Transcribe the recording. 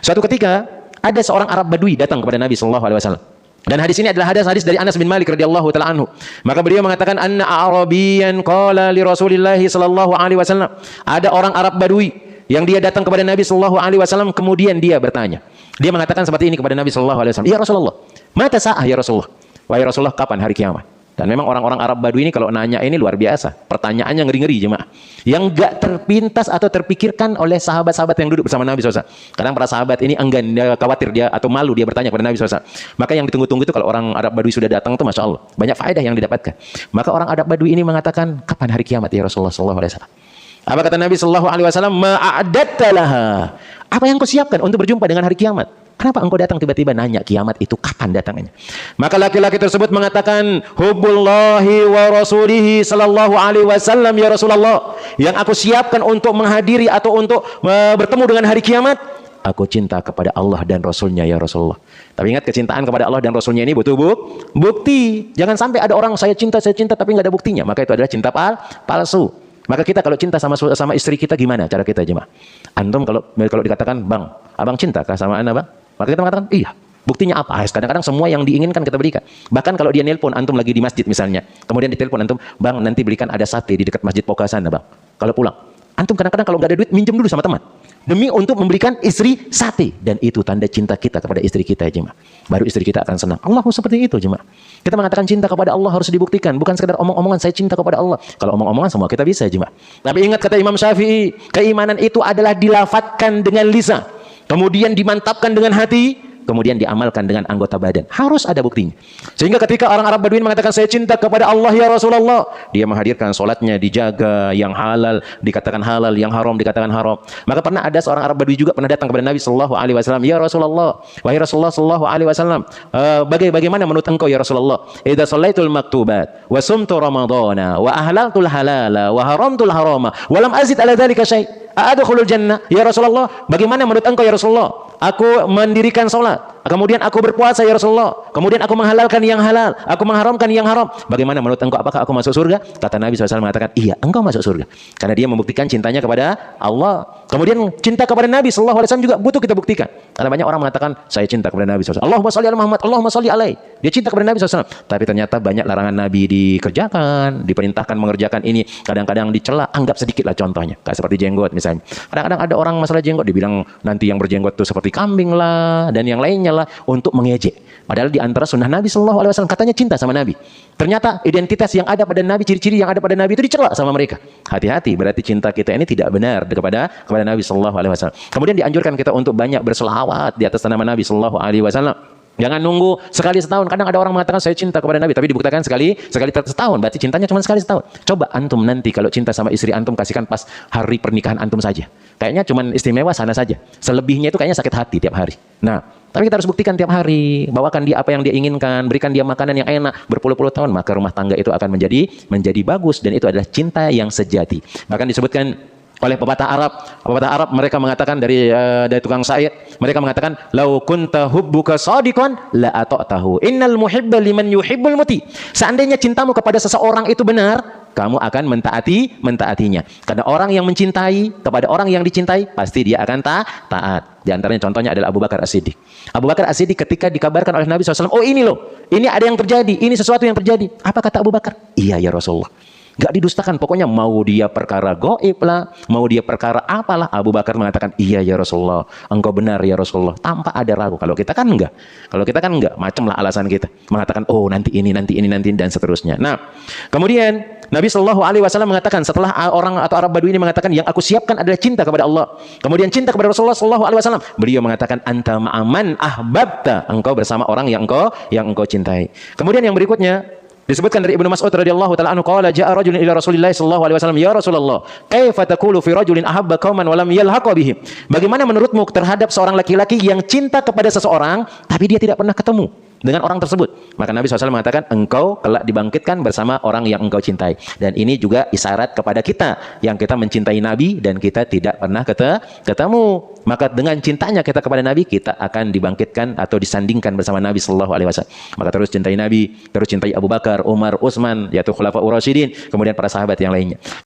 Suatu ketika ada seorang Arab Badui datang kepada Nabi sallallahu alaihi wasallam. Dan hadis ini adalah hadis dari Anas bin Malik radhiyallahu taala anhu. Maka beliau mengatakan anna Arabiyan qala li Rasulillah sallallahu alaihi wasallam. Ada orang Arab Badui yang dia datang kepada Nabi sallallahu alaihi wasallam, kemudian dia bertanya. Dia mengatakan seperti ini kepada Nabi sallallahu alaihi wasallam, "Ya Rasulullah, mata sa'ah ya Rasulullah?" Wahai Rasulullah, kapan hari kiamat? Dan memang orang-orang Arab Badui ini kalau nanya ini luar biasa. Pertanyaannya ngeri-ngeri jemaah. Yang gak terpintas atau terpikirkan oleh sahabat-sahabat yang duduk bersama Nabi SAW. Kadang para sahabat ini enggan, dia khawatir dia atau malu dia bertanya kepada Nabi SAW. Maka yang ditunggu-tunggu itu kalau orang Arab Badui sudah datang itu Masya Allah. Banyak faedah yang didapatkan. Maka orang Arab Badui ini mengatakan, kapan hari kiamat ya Rasulullah SAW? Apa kata Nabi SAW? Ma'adatta laha. Apa yang kau siapkan untuk berjumpa dengan hari kiamat? Kenapa engkau datang tiba-tiba nanya kiamat itu kapan datangnya? Maka laki-laki tersebut mengatakan, hubbullahi wa rasulihi sallallahu alaihi wasallam ya Rasulullah. Yang aku siapkan untuk menghadiri atau untuk bertemu dengan hari kiamat, aku cinta kepada Allah dan Rasulnya ya Rasulullah. Tapi ingat, kecintaan kepada Allah dan Rasulnya ini butuh bukti. Jangan sampai ada orang saya cinta tapi nggak ada buktinya. Maka itu adalah cinta palsu. Maka kita kalau cinta sama istri kita gimana cara kita jemaah? Antum kalau dikatakan, "Bang, abang cinta kah sama ana, Bang?" Maka kita mengatakan, "Iya." Buktinya apa? Kadang-kadang semua yang diinginkan kita berikan. Bahkan kalau dia nelpon antum lagi di masjid misalnya, kemudian ditelepon antum, "Bang, nanti belikan ada sate di dekat Masjid Poka sana, Bang." Kalau pulang, antum kadang-kadang kalau nggak ada duit minjem dulu sama teman. Demi untuk memberikan istri sate. Dan itu tanda cinta kita kepada istri kita jemaah. Baru istri kita akan senang. Allah seperti itu jemaah. Kita mengatakan cinta kepada Allah harus dibuktikan. Bukan sekedar omong-omongan saya cinta kepada Allah. Kalau omong-omongan semua kita bisa jemaah. Tapi ingat kata Imam Syafi'i, keimanan itu adalah dilafatkan dengan lisan, kemudian dimantapkan dengan hati, kemudian diamalkan dengan anggota badan. Harus ada buktinya. Sehingga ketika orang Arab Badui mengatakan saya cinta kepada Allah ya Rasulullah, dia menghadirkan solatnya dijaga, yang halal dikatakan halal, yang haram dikatakan haram. Maka pernah ada seorang Arab Badui juga pernah datang kepada Nabi sallallahu alaihi wasallam, "Ya Rasulullah, wahai Rasulullah sallallahu alaihi wasallam, bagaimana menurut engkau ya Rasulullah? Idza shallaitul maktubat wa sumtu ramadhana wa ahlaltul halala wa haramtul harama wa lam azid ala dzalika syai', a'adkhulul jannah?" Ya Rasulullah, bagaimana menurut engkau ya Rasulullah? Aku mendirikan salat, kemudian aku berpuasa ya Rasulullah, kemudian aku menghalalkan yang halal, aku mengharamkan yang haram. Bagaimana menurut engkau, apakah aku masuk surga? Kata Nabi SAW mengatakan, iya, engkau masuk surga. Karena dia membuktikan cintanya kepada Allah. Kemudian cinta kepada Nabi SAW juga butuh kita buktikan. Karena banyak orang mengatakan, saya cinta kepada Nabi SAW. Allahumma sholli ala Muhammad, Allahumma sholli alaihi. Dia cinta kepada Nabi SAW. Tapi ternyata banyak larangan Nabi dikerjakan, diperintahkan mengerjakan ini. Kadang-kadang dicela, anggap sedikitlah contohnya. Kayak seperti jenggot misalnya. Kadang-kadang ada orang masalah jenggot, dibilang nanti yang berjenggot itu seperti kambing lah dan yang lainnya lah, untuk mengejek. Padahal di antara sunnah Nabi sallallahu alaihi wasallam katanya cinta sama Nabi. Ternyata identitas yang ada pada Nabi, ciri-ciri yang ada pada Nabi itu dicela sama mereka. Hati-hati, berarti cinta kita ini tidak benar kepada Nabi sallallahu alaihi wasallam. Kemudian dianjurkan kita untuk banyak berselawat di atas nama Nabi sallallahu alaihi wasallam. Jangan nunggu sekali setahun. Kadang ada orang mengatakan saya cinta kepada Nabi, tapi dibuktikan sekali setahun. Berarti cintanya cuma sekali setahun. Coba antum nanti kalau cinta sama istri antum, kasihkan pas hari pernikahan antum saja. Kayaknya cuma istimewa sana saja. Selebihnya itu kayaknya sakit hati tiap hari. Nah, tapi kita harus buktikan tiap hari. Bawakan dia apa yang dia inginkan, berikan dia makanan yang enak berpuluh-puluh tahun, maka rumah tangga itu akan menjadi bagus, dan itu adalah cinta yang sejati. Bahkan disebutkan oleh pepatah Arab mereka mengatakan dari tukang syair, mereka mengatakan lau kunta hubbuka shadiqan la ata'tahu innal muhibba liman yuhibbul muti. Seandainya cintamu kepada seseorang itu benar, kamu akan mentaatinya. Karena orang yang mencintai kepada orang yang dicintai, pasti dia akan taat. Di antaranya contohnya adalah Abu Bakar As-Siddiq. Abu Bakar As-Siddiq ketika dikabarkan oleh Nabi SAW, oh ini loh, ini ada yang terjadi, ini sesuatu yang terjadi. Apa kata Abu Bakar? Iya ya Rasulullah. Gak didustakan, pokoknya mau dia perkara gaib lah, mau dia perkara apalah, Abu Bakar mengatakan, iya ya Rasulullah, engkau benar ya Rasulullah, tanpa ada ragu. Kalau kita kan enggak, macam lah alasan kita, mengatakan, oh nanti ini, dan seterusnya. Nah, kemudian Nabi Shallallahu Alaihi Wasallam mengatakan, setelah orang atau Arab Badui ini mengatakan, yang aku siapkan adalah cinta kepada Allah, kemudian cinta kepada Rasulullah Shallallahu Alaihi Wasallam, beliau mengatakan, anta ma'aman ahbabta, engkau bersama orang yang engkau cintai. Kemudian yang berikutnya, disebutkan dari Ibnu Mas'ud radhiyallahu taala anhu, qala jaa rajulun ila Rasulillah sallallahu alaihi wasallam, ya Rasulullah, kaifa taqulu fi rajulin ahabba qauman wa lam yalhaqa bihim? Bagaimana menurutmu terhadap seorang laki-laki yang cinta kepada seseorang tapi dia tidak pernah ketemu dengan orang tersebut? Maka Nabi SAW mengatakan, engkau kelak dibangkitkan bersama orang yang engkau cintai. Dan ini juga isyarat kepada kita yang kita mencintai Nabi dan kita tidak pernah ketemu. Maka dengan cintanya kita kepada Nabi, kita akan dibangkitkan atau disandingkan bersama Nabi Sallallahu Alaihi Wasallam. Maka terus cintai Nabi, terus cintai Abu Bakar, Umar, Utsman, yaitu Khulafaur Rasyidin, kemudian para sahabat yang lainnya.